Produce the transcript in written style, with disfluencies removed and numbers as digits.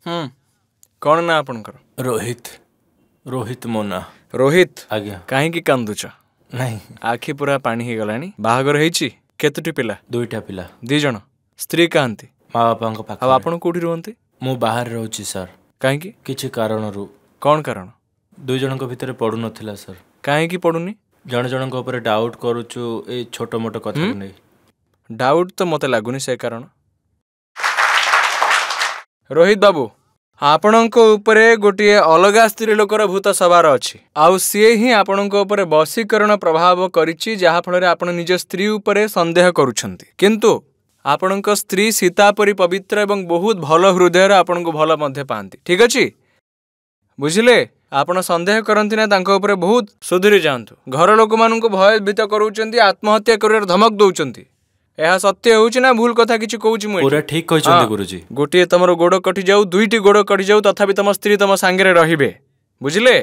कौन ना आपनकर रोहित रोहित मो ना रोहित आज्ञा कहीं कांदुच नहीं आखि पूरा पानी हो गलानी बाहागर होईची केतोटी पिला दुईटा पिला दी जण स्त्री कहती माँ बापा पाख अब आपण कोठी रुहंती मु बाहर रोची सर कहीं किछि कारणरू कौन कारण दुई जनक भितर पडु नथिला सर कहीं पड़ुनी जण जनक ऊपर डाउट करूछु ए छोटो मोटो कथा नै डाउट तो मते लागुनी से कारण रोहित बाबू आपणक उपरे गोटे अलगा स्त्री लोकर भूत सवार अच्छी आउ सी ही आपणक उपरे वशीकरण प्रभाव करिछि जहा फल आपण निज स्त्री उपरे संदेह करुछंती किंतु आपणक स्त्री सीता परी पवित्र एवं बहुत भल हृदय आपण को भल मध्य पाती ठीक अच्छी बुझिले आपण संदेह करती ना तांको उपरे बहुत सुधुरी जातु घर लोक मान भयभीत करूछंती आत्महत्या कर धमक दौरान यह सत्य होउछि ना भूल कथा किछि कहूछि मु पूरा ठीक कहछंती गुरुजी गोटे तमरो गोड़ कटि जाऊ दुईटी गोड़ कटि जाऊ तथापि तम स्त्री तम सांगे रहिबे बुझिले।